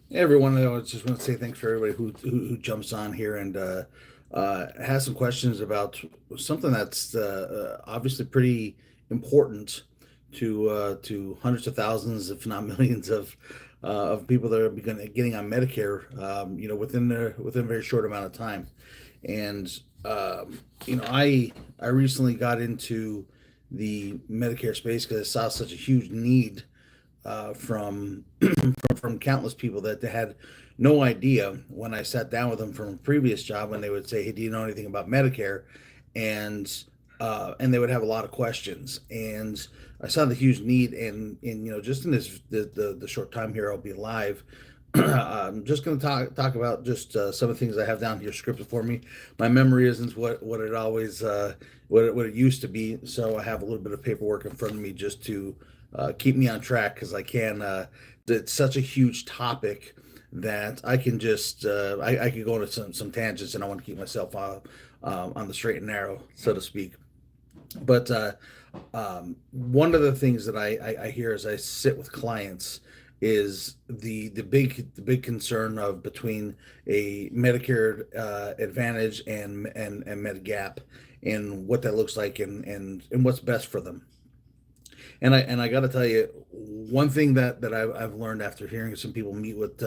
Hey everyone, I just want to say thanks for everybody who jumps on here and has some questions about something that's obviously pretty important to hundreds of thousands, if not millions, of people that are getting on Medicare, within a very short amount of time. And I recently got into the Medicare space because I saw such a huge need from countless people that they had no idea when I sat down with them from a previous job, when they would say, "Hey, do you know anything about Medicare?" and and they would have a lot of questions. And I saw the huge need, and just in the short time here I'll be live. I'm just going to talk about just some of the things I have down here scripted for me. My memory isn't what it always what it used to be, so I have a little bit of paperwork in front of me just to keep me on track because I can. It's such a huge topic that I can just I could go into some tangents, and I want to keep myself on the straight and narrow, so to speak. But one of the things that I hear as I sit with clients is the big concern of between a Medicare Advantage and Medigap, and what that looks like, and what's best for them. And I got to tell you, one thing that I've learned after hearing some people meet with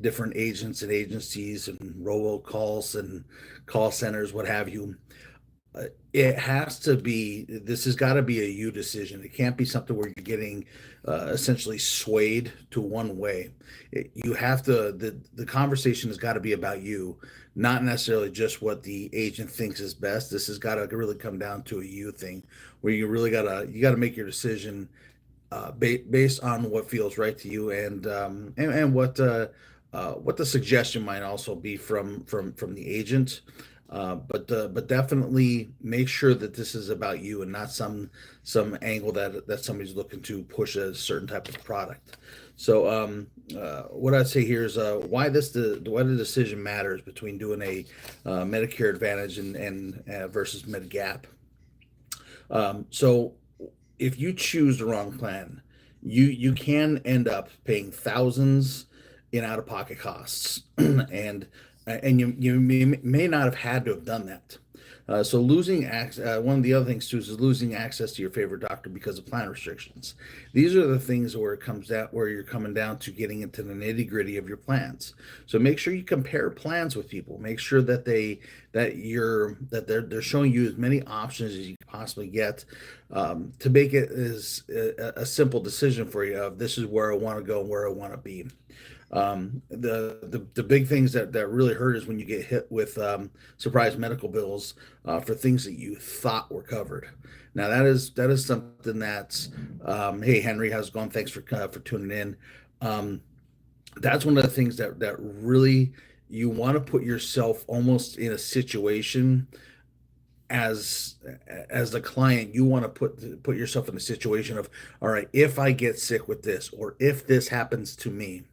different agents and agencies and robocalls and call centers, what have you, it has to be, this has got to be a you decision. It can't be something where you're getting essentially swayed to one way. You have to, the conversation has got to be about you, not necessarily just what the agent thinks is best. This has got to really come down to a you thing, where you gotta make your decision based on what feels right to you, and what the suggestion might also be from the agent. But definitely make sure that this is about you and not some angle that somebody's looking to push a certain type of product. So what I'd say here is why the decision matters between doing a Medicare Advantage and versus Medigap. So if you choose the wrong plan, you can end up paying thousands in out of pocket costs, and you may not have had to have done that. So losing access, one of the other things too is losing access to your favorite doctor because of plan restrictions. These are the things where it comes down, where you're coming down to getting into the nitty gritty of your plans. So make sure you compare plans with people. Make sure that they're showing you as many options as you can possibly get, to make it as a simple decision for you of this is where I want to go and where I want to be. The big things that really hurt is when you get hit with surprise medical bills for things that you thought were covered. Now that is something that's hey Henry, how's it going? Thanks for tuning in. Um, that's one of the things that really you want to put yourself almost in a situation as as the client. You want to put yourself in a situation of, all right, if I get sick with this, or if this happens to me,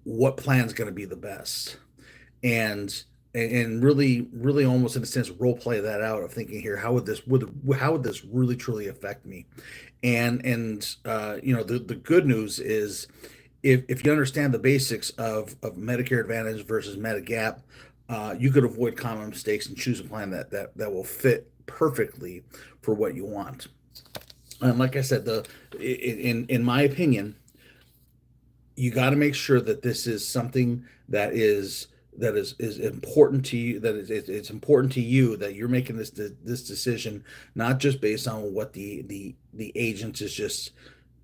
what plan's going to be the best, and really almost in a sense role play that out of thinking here, how would this really truly affect me. And the good news is, if you understand the basics of Medicare Advantage versus Medigap, you could avoid common mistakes and choose a plan that will fit perfectly for what you want. And like I said, the in my opinion, you got to make sure that this is something that is important to you, that it's important to you, that you're making this decision not just based on what the agent is just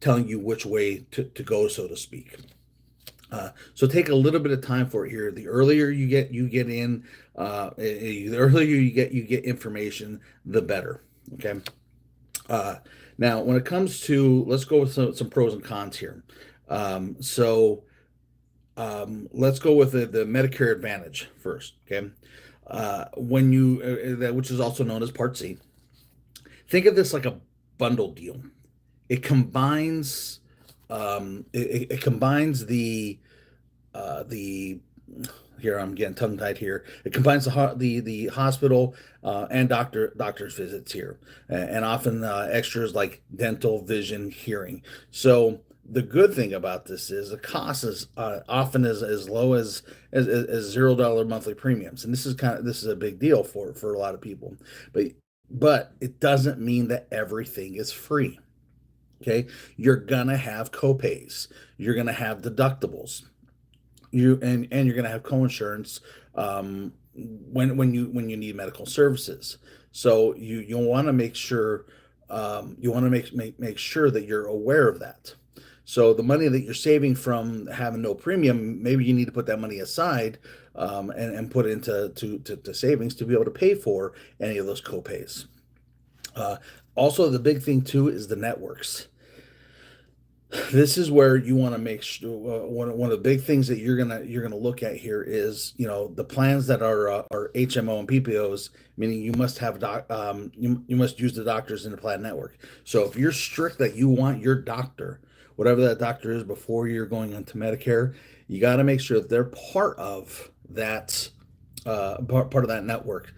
telling you which way to go, so to speak. So take a little bit of time for it here. The earlier you get in, the earlier you get information, the better. Okay. Uh, Now, when it comes to, let's go with some pros and cons here. So let's go with the Medicare Advantage first. Okay. When you that which is also known as Part C. Think of this like a bundle deal. It combines it combines the here, I'm getting tongue tied here. It combines the hospital and doctor's visits here, and often extras like dental, vision, hearing. So The good thing about this is the cost is often as low as $0 monthly premiums, and this is a big deal for a lot of people. But it doesn't mean that everything is free. Okay, you're gonna have copays, you're gonna have deductibles, and you're gonna have coinsurance when you need medical services. So you want to make sure you want to make sure that you're aware of that. So the money that you're saving from having no premium, maybe you need to put that money aside and put it into to savings to be able to pay for any of those copays. Uh, Also, the big thing too is the networks. This is where you want to make sure one of the big things that you're gonna look at here is, the plans that are HMO and PPOs, meaning you must have you must use the doctors in the plan network. So if you're strict that you want your doctor, whatever that doctor is, before you're going into Medicare, you got to make sure that they're part of that part of that network.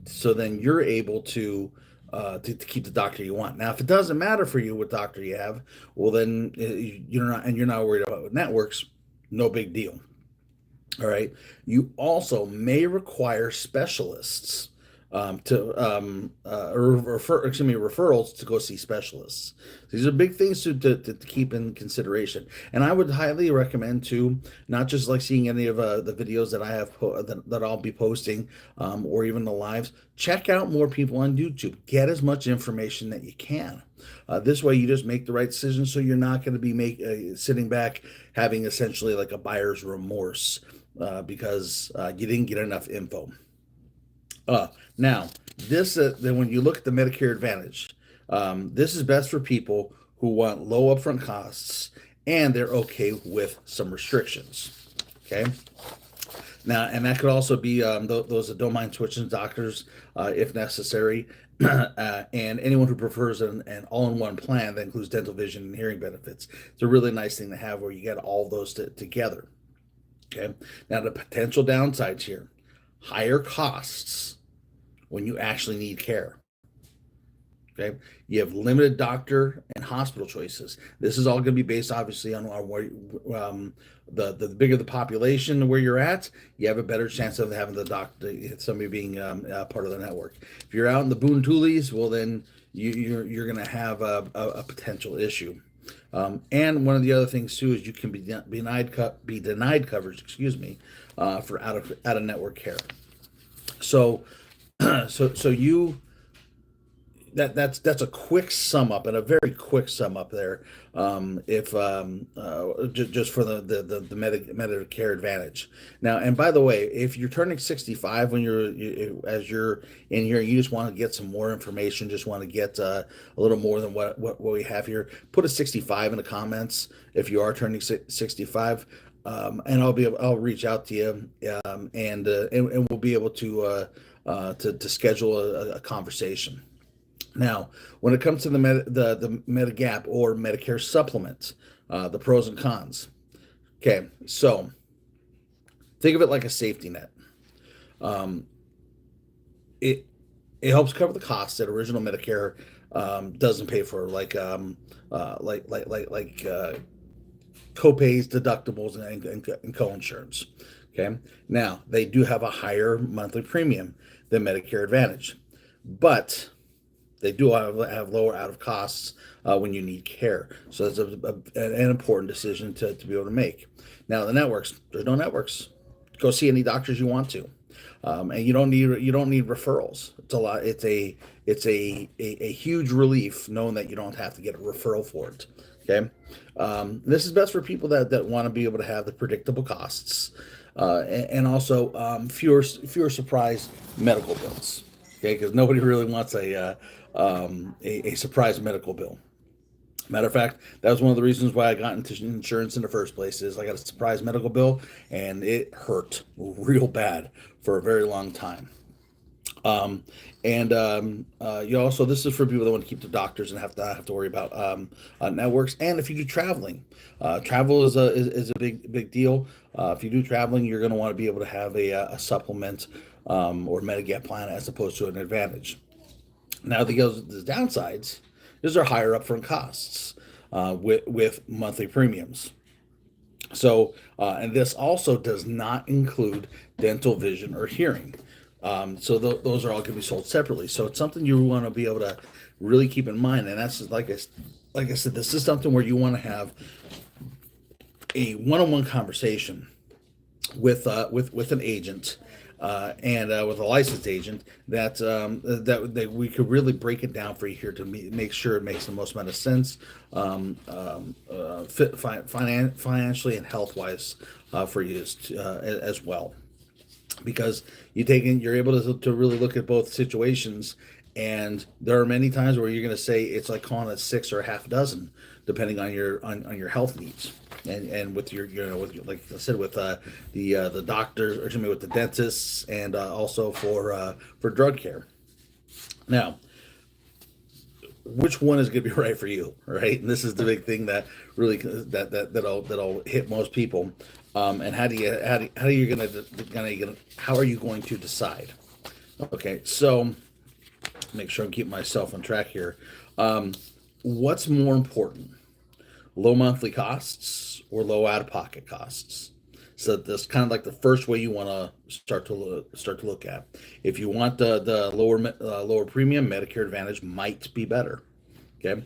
So then you're able to keep the doctor you want. Now, if it doesn't matter for you what doctor you have, well, then you're not worried about networks. No big deal. All right. You also may require specialists to referrals to go see specialists. These are big things to keep in consideration. And I would highly recommend too, not just like seeing any of the videos that I have that I'll be posting, or even the lives. Check out more people on YouTube. Get as much information that you can. This way, you just make the right decision. So you're not going to be sitting back having essentially like a buyer's remorse because you didn't get enough info. Now, then when you look at the Medicare Advantage, this is best for people who want low upfront costs and they're okay with some restrictions. Okay. Now, and that could also be those that don't mind switching doctors if necessary, and anyone who prefers an all-in-one plan that includes dental, vision, and hearing benefits. It's a really nice thing to have where you get all those together. Okay. Now, the potential downsides here: higher costs when you actually need care. Okay, you have limited doctor and hospital choices. This is all going to be based, obviously, on where the bigger the population where you're at, you have a better chance of having the doctor, somebody being part of the network. If you're out in the Boontoolies, well, then you're going to have a potential issue. And one of the other things too is you can be denied coverage, excuse me, for out of network care. So so you that's a quick sum up and a very quick sum up there. If just for the Medicare Advantage. Now, and by the way, if you're turning 65 when as you're in here, you just want to get some more information, just want to get a little more than what we have here. Put a 65 in the comments if you are turning 65. And I'll reach out to you, and we'll be able to schedule a conversation. Now, when it comes to the Medigap or Medicare supplement, the pros and cons. Okay, so think of it like a safety net. Um, it it helps cover the costs that original Medicare doesn't pay for, like copays, deductibles, and co-insurance. Okay, now they do have a higher monthly premium than Medicare Advantage, but they do have lower out of costs when you need care. So that's an important decision to be able to make. Now the networks, there's no networks. Go see any doctors you want to, and you don't need referrals. It's a lot. It's a huge relief knowing that you don't have to get a referral for it. Okay, this is best for people that want to be able to have the predictable costs, and also fewer surprise medical bills. Okay, because nobody really wants a surprise medical bill. Matter of fact, that was one of the reasons why I got into insurance in the first place. Is I got a surprise medical bill, and it hurt real bad for a very long time. You also, this is for people that want to keep the doctors and have to worry about networks. And if you do traveling, travel is a big deal. If you do traveling, you're going to want to be able to have a supplement or Medigap plan as opposed to an advantage. Now, the downsides, these are higher upfront costs. with monthly premiums. So, and this also does not include dental, vision, or hearing. So those are all going to be sold separately. So it's something you want to be able to really keep in mind. And that's like I said, this is something where you want to have a one-on-one conversation with an agent, and with a licensed agent that we could really break it down for you here to make sure it makes the most amount of sense, financially and health wise, for you as well, because you're able to really look at both situations. And there are many times where you're going to say it's like calling it six or a half dozen, depending on your health needs. And with like I said, with the doctors, or excuse me, with the dentists, and also for drug care. Now, which one is going to be right for you, right? And this is the big thing that really that'll hit most people. And how are you going to decide? Okay, so make sure I'm keeping myself on track here. What's more important, low monthly costs or low out-of-pocket costs? So that's kind of like the first way you want to start to look at. If you want the lower premium, Medicare Advantage might be better. Okay,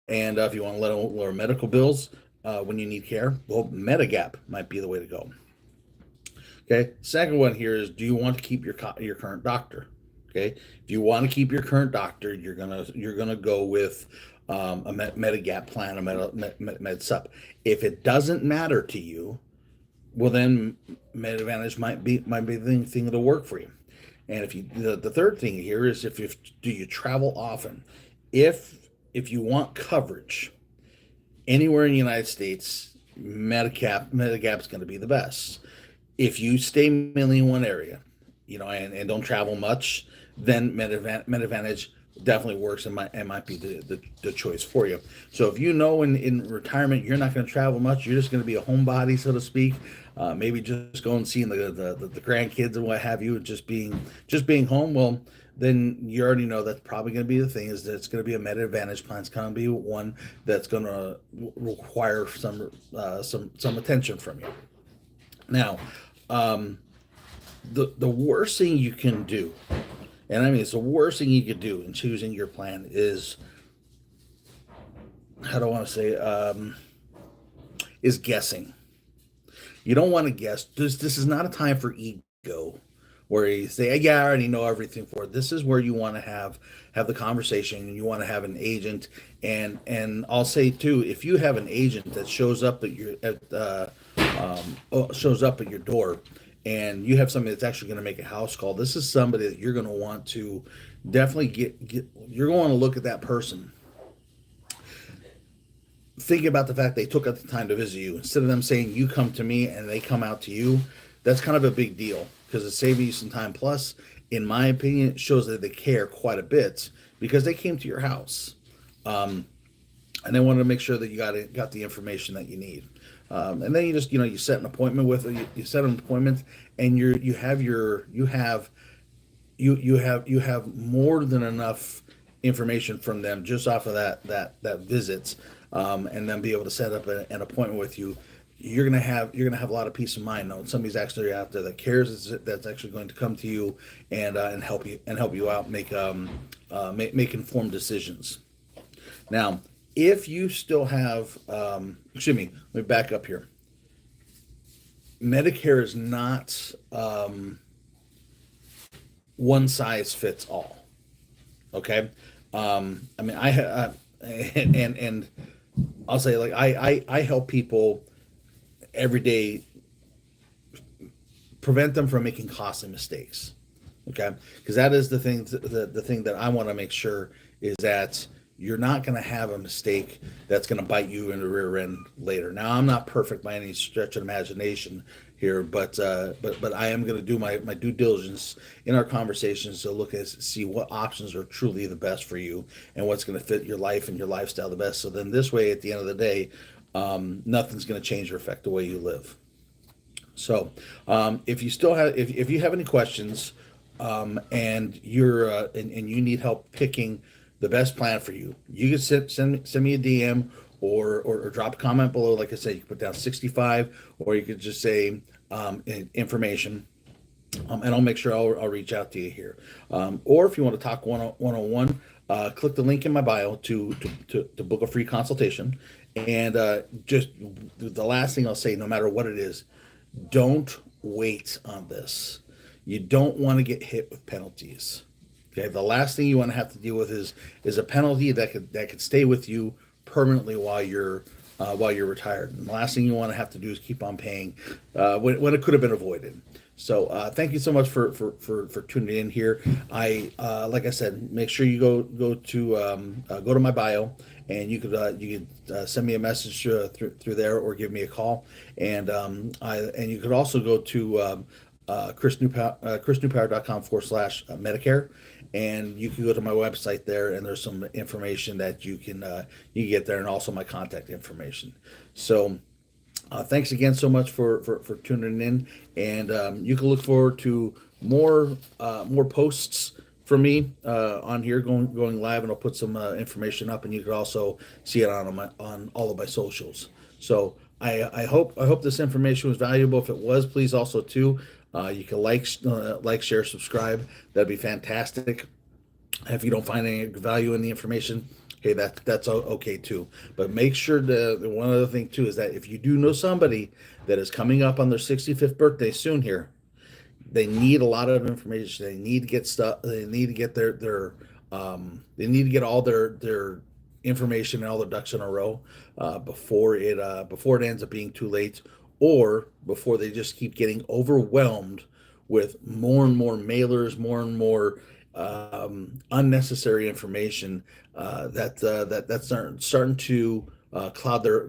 and if you want to lower medical bills when you need care, well, Medigap might be the way to go. Okay. Second one here is, do you want to keep your current doctor? Okay. If you want to keep your current doctor, you're gonna go with a Medigap plan, a med sup. If it doesn't matter to you, well then Med Advantage might be the thing that'll work for you. And if you the third thing here is, if do you travel often? If you want coverage anywhere in the United States, Medigap's going to be the best. If you stay mainly in one area, and don't travel much, then Med Advantage definitely works, and might be the choice for you. So if in retirement you're not going to travel much, you're just going to be a homebody, so to speak. Maybe just going seeing the grandkids and what have you, and just being home. Well, then you already know that's probably going to be the thing, is that it's going to be a Med Advantage plan. It's going to be one that's going to require some attention from you. Now, the worst thing you can do, and I mean it's the worst thing you could do in choosing your plan, is, how do I want to say, is guessing. You don't want to guess. This is not a time for ego, where you say, yeah, I already know everything for it. This is where you want to have the conversation, and you want to have an agent. And I'll say too, if you have an agent that shows up at your door, and you have somebody that's actually going to make a house call, this is somebody that you're going to want to definitely you're going to look at that person, thinking about the fact they took out the time to visit you, instead of them saying you come to me and they come out to you. That's kind of a big deal, because it's saving you some time. Plus, in my opinion, it shows that they care quite a bit, because they came to your house, and they wanted to make sure that you got the information that you need. And then you set an appointment you set an appointment, and you have more than enough information from them just off of that visit, and then be able to set up an appointment with you. You're gonna have a lot of peace of mind knowing somebody's actually out there that cares, that's actually going to come to you and help you out, make informed decisions. Now, if you still have, excuse me, let me back up here. Medicare is not one size fits all. Okay, I mean, and I'll say, like, I help people every day, prevent them from making costly mistakes. Okay, because that is the thing that I want to make sure is that you're not going to have a mistake that's going to bite you in the rear end later. Now, I'm not perfect by any stretch of imagination here, but I am going to do my due diligence in our conversations to see what options are truly the best for you, and what's going to fit your life and your lifestyle the best. So then this way, at the end of the day, nothing's going to change or affect the way you live. So if you have any questions, and you need help picking the best plan for you, you can send me a DM, or drop a comment below. Like I said, you can put down 65, or you could just say information, and I'll make sure I'll reach out to you here. Or if you want to talk one-on-one, click the link in my bio to book a free consultation. And just the last thing I'll say, no matter what it is, don't wait on this. You don't want to get hit with penalties. Okay, the last thing you want to have to deal with is a penalty that could stay with you permanently while you're retired. And the last thing you want to have to do is keep on paying when it could have been avoided. So thank you so much for tuning in here. Like I said, make sure you go to my bio, and you could send me a message through there, or give me a call. And you could also go to chrisnewpower.com/Medicare, and you can go to my website there, and there's some information that you can get there, and also my contact information. So thanks again so much for tuning in, and you can look forward to more posts from me on here going live, and I'll put some information up, and you can also see it on all of my socials. So I hope this information was valuable. If it was, please also too, you can like, share, subscribe. That'd be fantastic. If you don't find any value in the information, hey, that's okay too. But make sure one other thing too is that if you do know somebody that is coming up on their 65th birthday soon here, they need a lot of information. They need to get stuff. They need to get they need to get all their information and all their ducks in a row before it ends up being too late, or before they just keep getting overwhelmed with more and more mailers, more and more unnecessary information that's starting to cloud their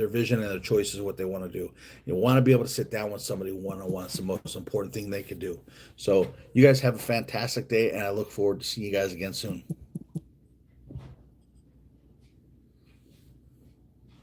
vision and their choices of what they want to do. You want to be able to sit down with somebody one-on-one. It's the most important thing they could do. So you guys have a fantastic day, and I look forward to seeing you guys again soon.